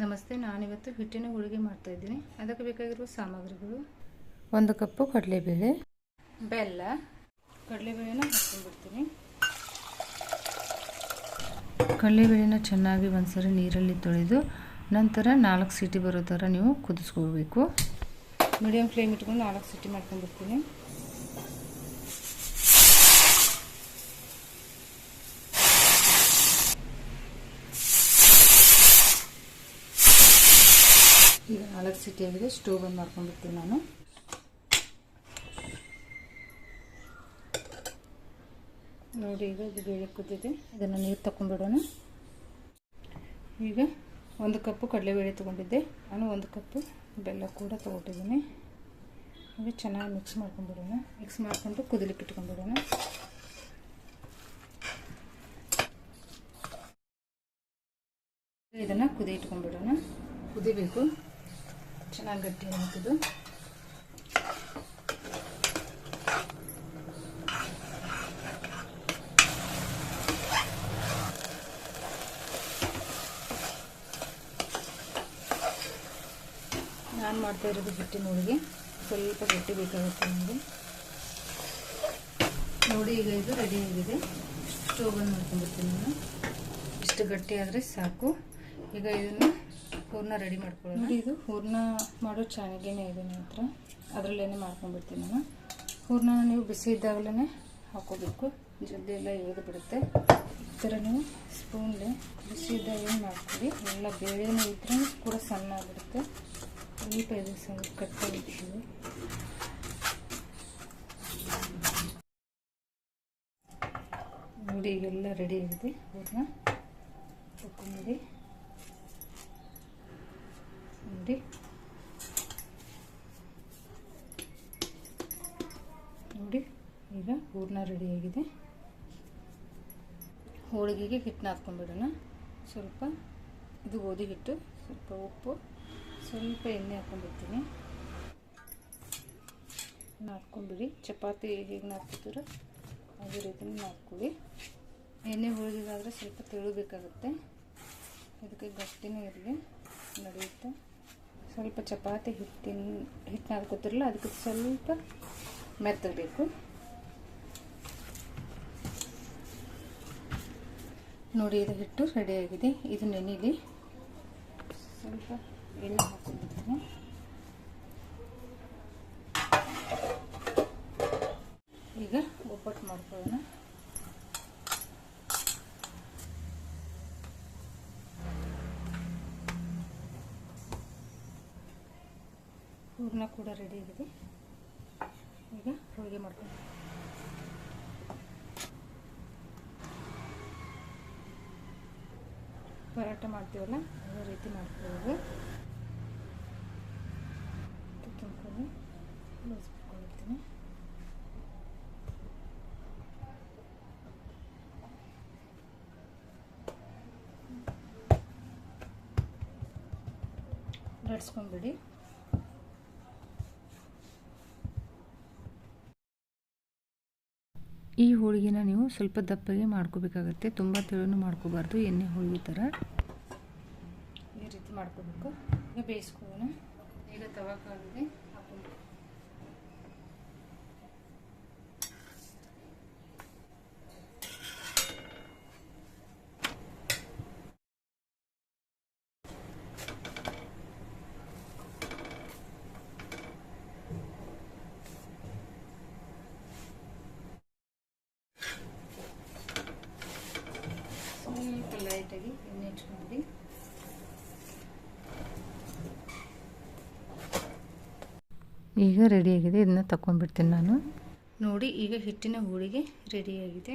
ನಮಸ್ತೆ, ನಾನಿವತ್ತು ಹಿಟ್ಟಿನ ಹೋಳಿಗೆ ಮಾಡ್ತಾ ಇದ್ದೀನಿ. ಅದಕ್ಕೆ ಬೇಕಾಗಿರುವ ಸಾಮಗ್ರಿಗಳು: 1 ಕಪ್ ಕಡಲೆಬೇಳೆ, ಬೆಲ್ಲ, ಕಡಲೆಬೇಳೆನ ಹಾಕ್ಕೊಂಡ್ಬಿಡ್ತೀನಿ. ಕಡಲೆಬೇಳೆನ ಚೆನ್ನಾಗಿ ಒಂದ್ಸರಿ ನೀರಲ್ಲಿ ತೊಳೆದು ನಂತರ 4 ಸೀಟಿ ಬರೋ ಥರ ನೀವು ಕುದಿಸ್ಕೋಬೇಕು. ಮೀಡಿಯಂ ಫ್ಲೇಮ್ ಇಟ್ಕೊಂಡು 4 ಸೀಟಿ ಮಾಡ್ಕೊಂಡ್ಬಿಡ್ತೀನಿ. ಈಗ 4 ಸೀಟಿ ಆಗಿದೆ. ಸ್ಟವ್ ಬಂದ್ ಮಾಡ್ಕೊಂಡ್ಬಿಡ್ತೀನಿ ನಾನು. ನೋಡಿ, ಈಗ ಇದು ಬೇಳೆ ಕುದ್ದಿದೆ. ಇದನ್ನು ನೀರು ತಗೊಂಡ್ಬಿಡೋಣ. ಈಗ 1 ಕಪ್ ಕಡಲೆಬೇಳೆ ತೊಗೊಂಡಿದ್ದೆ ನಾನು. 1 ಕಪ್ ಬೆಲ್ಲ ಕೂಡ ತೊಗೊಂಡಿದ್ದೀನಿ. ಈಗ ಚೆನ್ನಾಗಿ ಮಿಕ್ಸ್ ಮಾಡ್ಕೊಂಡ್ಬಿಡೋಣ. ಮಿಕ್ಸ್ ಮಾಡಿಕೊಂಡು ಕುದಿಲಿಕ್ಕೆ ಇಟ್ಕೊಂಡ್ಬಿಡೋಣ. ಇದನ್ನು ಕುದಿ ಇಟ್ಕೊಂಡ್ಬಿಡೋಣ. ಕುದಿಬೇಕು, ಚೆನ್ನಾಗಿ ಗಟ್ಟಿ ಹಾಕಿದ್ದು. ನಾನು ಮಾಡ್ತಾ ಇರೋದು ಹಿಟ್ಟಿನ ಹೋಳಿಗೆ. ಸ್ವಲ್ಪ ಗಟ್ಟಿ ಬೇಕಾಗುತ್ತೆ ನಮಗೆ. ನೋಡಿ, ಈಗ ಇದು ರೆಡಿ ಆಗಿದೆ. ಸ್ಟವ್ ಬಂದ್ ಮಾಡ್ಕೊಂಡ್ಬಿಡ್ತೀನಿ ನಾನು. ಇಷ್ಟು ಗಟ್ಟಿ ಆದರೆ ಸಾಕು. ಈಗ ಇದನ್ನು ಹೂರ್ಣ ರೆಡಿ ಮಾಡ್ಕೊಳ್ಳೋಣ. ಇದು ಹೂರ್ಣ ಮಾಡೋ ಚಾಣಿಗೆನೇ ಇದೆ ನನ್ನ ಹತ್ರ. ಅದರಲ್ಲೇನೆ ಮಾಡ್ಕೊಂಡ್ಬಿಡ್ತೀನಿ ನಾನು. ಹೂರ್ಣ ನೀವು ಬಿಸಿ ಇದ್ದಾಗಲೇ ಹಾಕೋಬೇಕು, ಜಲ್ದಿ ಎಲ್ಲ ಇಳಿದು ಬಿಡುತ್ತೆ. ಈ ಥರ ನೀವು ಸ್ಪೂನ್ಲೆ ಬಿಸಿ ಇದ್ದಾಗಲೇ ಮಾಡ್ಕೊಳ್ಳಿ. ಎಲ್ಲ ಬೇಳೆನೂ ಇದ್ರೂ ಕೂಡ ಸಣ್ಣ ಆಗಿಬಿಡುತ್ತೆ. ಸ್ವಲ್ಪ ಇದೆ, ಸ್ವಲ್ಪ ಕಟ್ಟಾಗಿದ್ದೀವಿ. ನೋಡಿ, ಈಗೆಲ್ಲ ರೆಡಿ ಆಗಿದೆ ಹೂರ್ಣ. ತಗೊಂಡು ನೋಡಿ, ಈಗ ಹೂರ್ಣ ರೆಡಿಯಾಗಿದೆ. ಹೋಳಿಗೆಗೆ ಹಿಟ್ಟನ್ನ ಹಾಕ್ಕೊಂಡ್ಬಿಡೋಣ. ಸ್ವಲ್ಪ ಇದು ಗೋಧಿ ಹಿಟ್ಟು, ಸ್ವಲ್ಪ ಉಪ್ಪು, ಸ್ವಲ್ಪ ಎಣ್ಣೆ ಹಾಕ್ಕೊಂಡ್ಬಿಡ್ತೀನಿ. ಹಾಕ್ಕೊಂಡ್ಬಿಡಿ. ಚಪಾತಿ ಹೇಗೆ ನಾದ್ಕೊತೀರೋ ಅದೇ ರೀತಿ ಹಾಕ್ಕೊಳ್ಳಿ. ಎಣ್ಣೆ ಹೋಳಿಗೆಗಾದರೆ ಸ್ವಲ್ಪ ತೆಳುಬೇಕಾಗುತ್ತೆ. ಇದಕ್ಕೆ ಗಟ್ಟಿನೇ ಇರಲಿ, ನಡೆಯುತ್ತೆ. ಸ್ವಲ್ಪ ಚಪಾತಿ ಹಿಟ್ಟು ನಾದ್ಕೊತಿರಲ್ಲ, ಅದಕ್ಕೆ ಸ್ವಲ್ಪ ಮೆತ್ತಬೇಕು. ನೋಡಿ, ಇದು ಹಿಟ್ಟು ರೆಡಿಯಾಗಿದೆ. ಇದು ನೆನೆಲಿ. ಸ್ವಲ್ಪ ಎಣ್ಣೆ ಹಾಕ್ಕೊಂಡಿದ್ದೀನಿ. ಈಗ ಒಬ್ಬಟ್ಟು ಮಾಡ್ಕೊಳ್ಳೋಣ. ಹೂರ್ಣ ಕೂಡ ರೆಡಿ ಆಗಿದೆ. ಈಗ ಹೋಳಿಗೆ ಮಾಡ್ಕೊಂಡು ಪರಾಟ ಮಾಡ್ತೀವಲ್ಲ ಅದೇ ರೀತಿ ಮಾಡ್ಕೊಳ್ಳೋದು. ತುಂಬ್ಕೊಂಡು ಬಳಸ್ಕೊಳ್ತೀನಿ. ಲಟ್ಸ್ಕೊಂಡ್ಬಿಡಿ. ಈ ಹೋಳಿಗೆನ ನೀವು ಸ್ವಲ್ಪ ದಪ್ಪಗೆ ಮಾಡ್ಕೋಬೇಕಾಗತ್ತೆ. ತುಂಬ ತೆಳುನು ಮಾಡ್ಕೋಬಾರ್ದು, ಎಣ್ಣೆ ಹೋಳಿಗೆ ಥರ ಈ ರೀತಿ ಮಾಡ್ಕೋಬೇಕು. ಈಗ ಬೇಯಿಸ್ಕೊಳ್ಳೋಣ. ಈಗ ತವಾ ಕಾಲಿದೆ, ಹಾಕೊಂಡು ಸ್ವಲ್ಪ ಲೈಟಾಗಿ ಎಣ್ಣೆ ಹಚ್ಕೊಂಡ್ಬಿಡಿ. ಈಗ ರೆಡಿಯಾಗಿದೆ. ಇದನ್ನ ತಗೊಂಡ್ಬಿಡ್ತೀನಿ ನಾನು. ನೋಡಿ, ಈಗ ಹಿಟ್ಟಿನ ಹೋಳಿಗೆ ರೆಡಿಯಾಗಿದೆ.